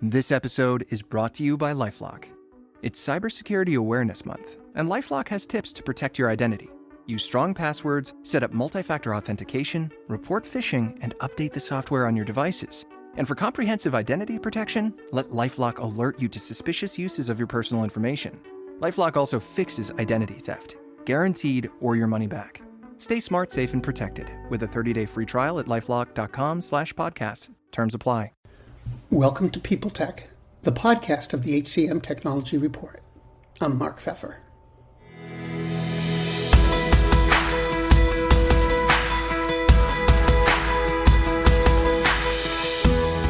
This episode is brought to you by LifeLock. It's Cybersecurity Awareness Month, and LifeLock has tips to protect your identity. Use strong passwords, set up multi-factor authentication, report phishing, and update the software on your devices. And for comprehensive identity protection, let LifeLock alert you to suspicious uses of your personal information. LifeLock also fixes identity theft, guaranteed or your money back. Stay smart, safe, and protected with a 30-day free trial at lifelock.com/podcast. Terms apply. Welcome to People Tech, the podcast of the HCM Technology Report. I'm Mark Pfeffer.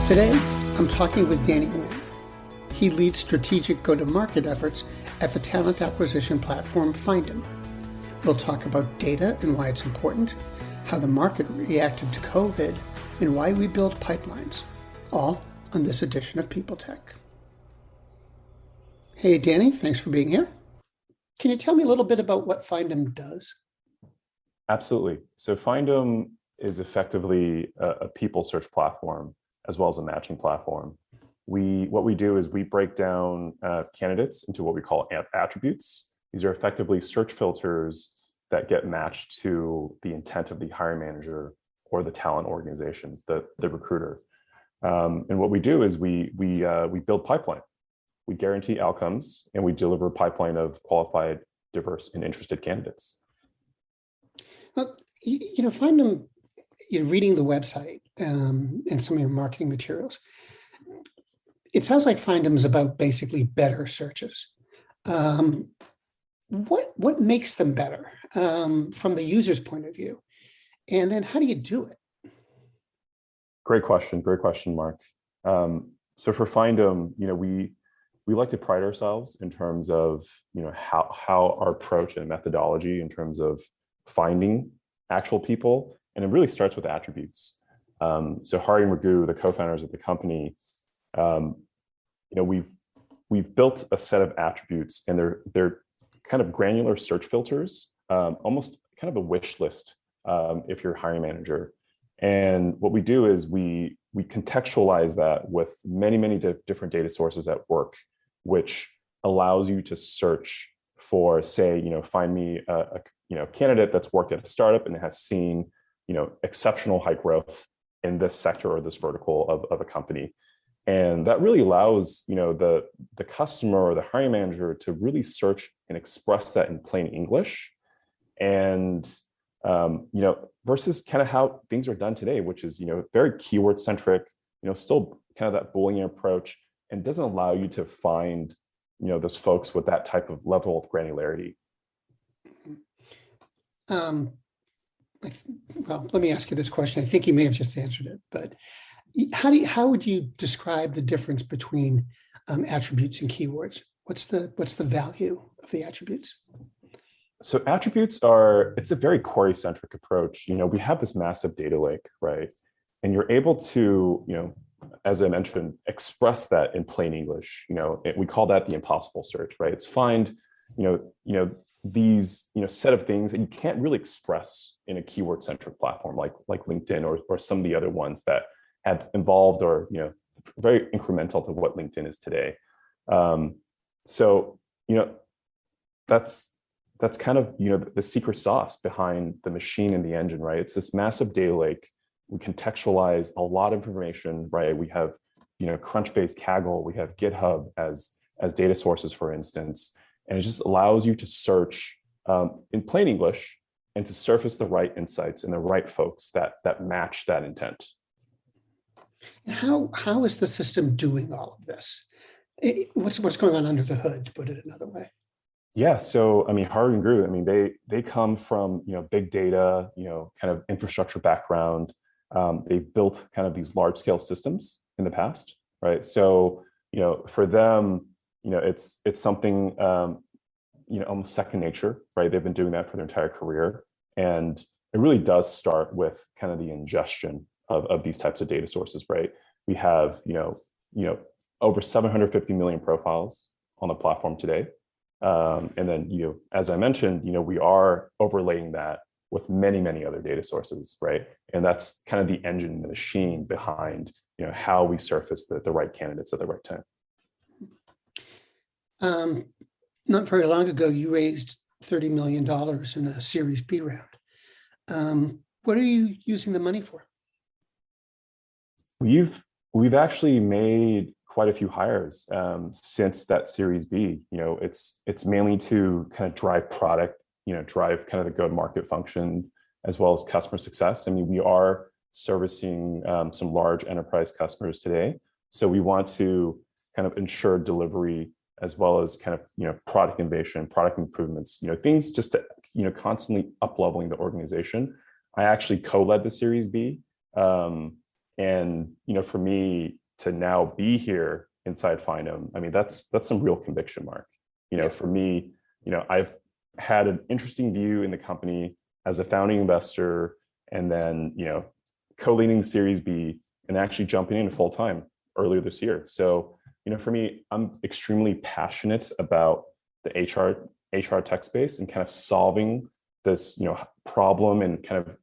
Today, I'm talking with Danny Nguyen. He leads strategic go-to-market efforts at the talent acquisition platform Findem. We'll talk about data and why it's important, how the market reacted to COVID, and why we build pipelines, all on this edition of People Tech. Hey, Danny, thanks for being here. Can you tell me a little bit about what Findem does? Absolutely. So Findem is effectively a people search platform as well as a matching platform. What we do is we break down candidates into what we call attributes. These are effectively search filters that get matched to the intent of the hiring manager or the talent organization, the recruiter. And what we do is we build pipeline. We guarantee outcomes, and we deliver a pipeline of qualified, diverse, and interested candidates. Well, Findem, reading the website and some of your marketing materials, it sounds like Findem is about basically better searches. What makes them better from the user's point of view? And then how do you do it? Great question, Mark. So for Findem, we like to pride ourselves in terms of how our approach and methodology in terms of finding actual people, and it really starts with attributes. So Hari and Raghu, the co-founders of the company, we've built a set of attributes, and they're kind of granular search filters, almost kind of a wish list if you're a hiring manager. And what we do is we contextualize that with many different data sources at work, which allows you to search for, say, find me a candidate that's worked at a startup and has seen exceptional high growth in this sector or this vertical of a company. And that really allows the customer or the hiring manager to really search and express that in plain English, and versus kind of how things are done today, which is very keyword centric, still kind of that Boolean approach, and doesn't allow you to find those folks with that type of level of granularity. Well, let me ask you this question. I think you may have just answered it, but how would you describe the difference between attributes and keywords? What's the value of the attributes? So attributes it's a very query-centric approach. We have this massive data lake, right? And you're able to, as I mentioned, express that in plain English. We call that the impossible search, right? It's find, these, set of things that you can't really express in a keyword-centric platform like LinkedIn or some of the other ones that have evolved or, very incremental to what LinkedIn is today. So, that's kind of the secret sauce behind the machine and the engine, right? It's this massive data lake. We contextualize a lot of information, right? We have Crunchbase, Kaggle, we have GitHub as data sources, for instance, and it just allows you to search in plain English and to surface the right insights and the right folks that match that intent. How is the system doing all of this? What's going on under the hood, to put it another way? Yeah, so Hari and Raghu, they come from big data, kind of infrastructure background. They've built kind of these large scale systems in the past, right? So for them, it's something almost second nature, right? They've been doing that for their entire career, and it really does start with kind of the ingestion of these types of data sources, right? We have over 750 million profiles on the platform today. And then, as I mentioned, we are overlaying that with many other data sources, right? And that's kind of the engine, the machine behind, how we surface the right candidates at the right time. Not very long ago, you raised $30 million in a Series B round. What are you using the money for? We've actually made quite a few hires since that Series B. It's mainly to kind of drive product, drive kind of the go-to-market function as well as customer success. I mean, we are servicing some large enterprise customers today, so we want to kind of ensure delivery as well as kind of product innovation, product improvements, things just to constantly up-leveling the organization. I actually co-led the Series B, and for me to now be here inside Findem, I mean that's some real conviction, Mark. For me, I've had an interesting view in the company as a founding investor, and then co-leading the Series B and actually jumping in full time earlier this year. So for me, I'm extremely passionate about the HR tech space and kind of solving this problem and kind of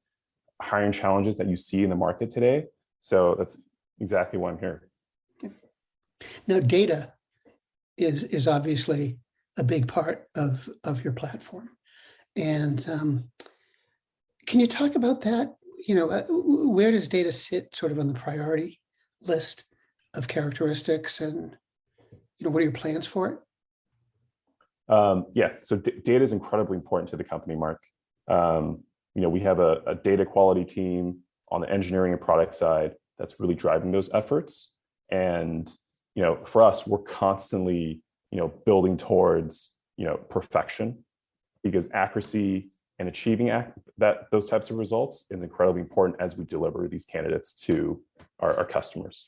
hiring challenges that you see in the market today. So that's exactly why I'm here. Now, data is obviously a big part of your platform, and can you talk about that? Where does data sit sort of on the priority list of characteristics, and what are your plans for it? So data is incredibly important to the company, Mark. We have a data quality team on the engineering and product side that's really driving those efforts. And for us, we're constantly building towards perfection, because accuracy and achieving those types of results is incredibly important as we deliver these candidates to our customers.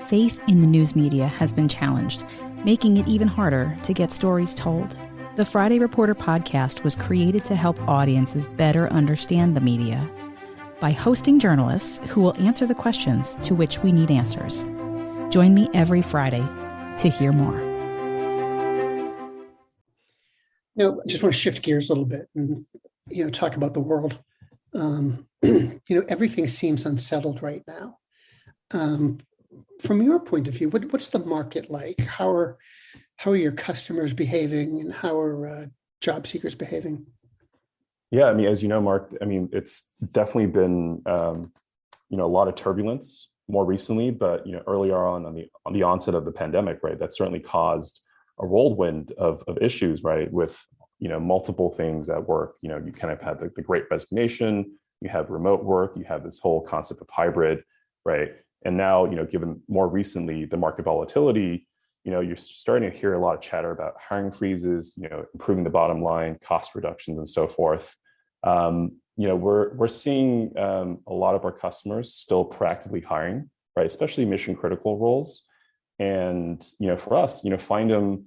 Faith in the news media has been challenged, making it even harder to get stories told. The Friday Reporter podcast was created to help audiences better understand the media by hosting journalists who will answer the questions to which we need answers. Join me every Friday to hear more. I just want to shift gears a little bit and talk about the world. Everything seems unsettled right now. From your point of view, what's the market like? How are your customers behaving, and how are job seekers behaving? Yeah, I mean, as you know, Mark, I mean, it's definitely been a lot of turbulence more recently, but earlier on the onset of the pandemic, right, that certainly caused a whirlwind of issues, right, with multiple things at work. You kind of had the Great Resignation, you have remote work, you have this whole concept of hybrid, right? And now, given more recently the market volatility, you're starting to hear a lot of chatter about hiring freezes, improving the bottom line, cost reductions, and so forth. We're seeing a lot of our customers still proactively hiring, right, especially mission critical roles. And for us, Findem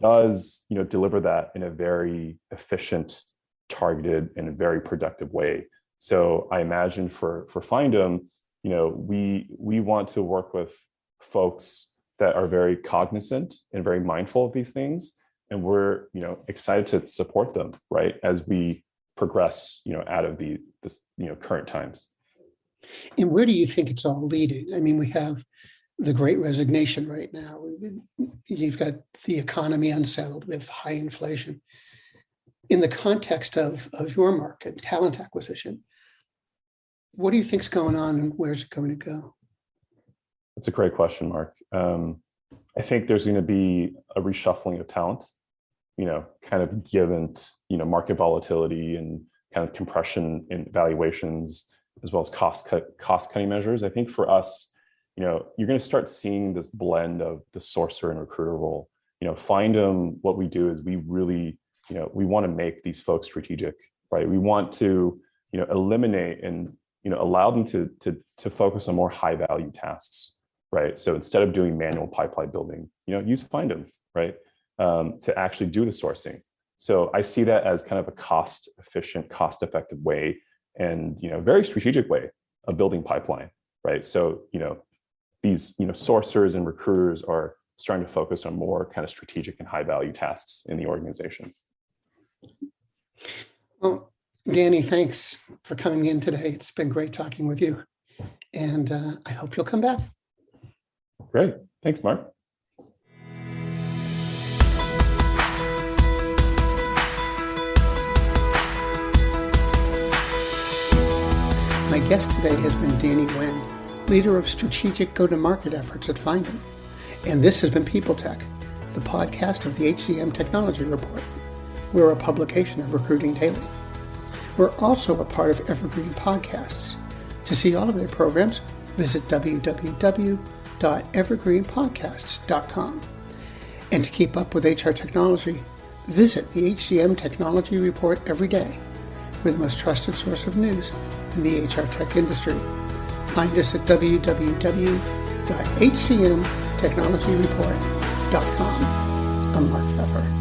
does deliver that in a very efficient, targeted, and a very productive way. So I imagine for Findem, we want to work with folks that are very cognizant and very mindful of these things, and we're excited to support them, right, as we progress out of this current times. And where do you think it's all leading? I mean, we have the Great Resignation right now. You've got the economy unsettled. We have high inflation. In the context of your market, talent acquisition, what do you think's going on, and where's it going to go? That's a great question, Mark. I think there's going to be a reshuffling of talent, kind of given, market volatility and kind of compression in valuations, as well as cost cutting measures. I think for us, you're going to start seeing this blend of the sourcer and recruiter role. Findem, what we do is we really, we want to make these folks strategic, right? We want to, eliminate and, allow them to focus on more high value tasks, right? So instead of doing manual pipeline building, use Findem, right, to actually do the sourcing. So I see that as kind of a cost efficient, cost effective way, and very strategic way of building pipeline, right? So these sourcers and recruiters are starting to focus on more kind of strategic and high value tasks in the organization. Well, Danny, thanks for coming in today. It's been great talking with you. And I hope you'll come back. Great. Thanks, Mark. My guest today has been Danny Wen, leader of strategic go-to-market efforts at Findem. And this has been People Tech, the podcast of the HCM Technology Report. We're a publication of Recruiting Daily. We're also a part of Evergreen Podcasts. To see all of their programs, visit www.evergreenpodcasts.com. And to keep up with HR technology, visit the HCM Technology Report every day. We're the most trusted source of news in the HR tech industry. Find us at www.hcmtechnologyreport.com. I'm Mark Pfeffer.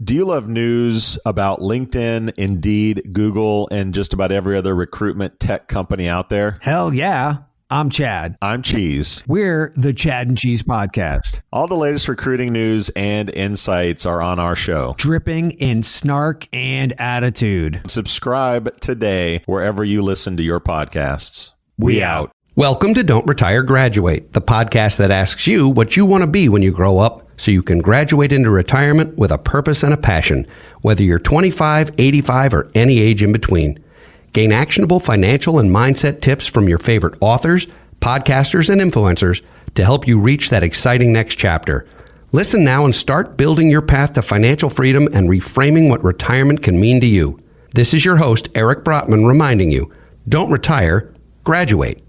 Do you love news about LinkedIn, Indeed, Google, and just about every other recruitment tech company out there? Hell yeah. I'm Chad. I'm Cheese. We're the Chad and Cheese Podcast. All the latest recruiting news and insights are on our show. Dripping in snark and attitude. Subscribe today wherever you listen to your podcasts. We out. Welcome to Don't Retire, Graduate, the podcast that asks you what you want to be when you grow up so you can graduate into retirement with a purpose and a passion, whether you're 25, 85, or any age in between. Gain actionable financial and mindset tips from your favorite authors, podcasters, and influencers to help you reach that exciting next chapter. Listen now and start building your path to financial freedom and reframing what retirement can mean to you. This is your host, Eric Brotman, reminding you, don't retire, graduate.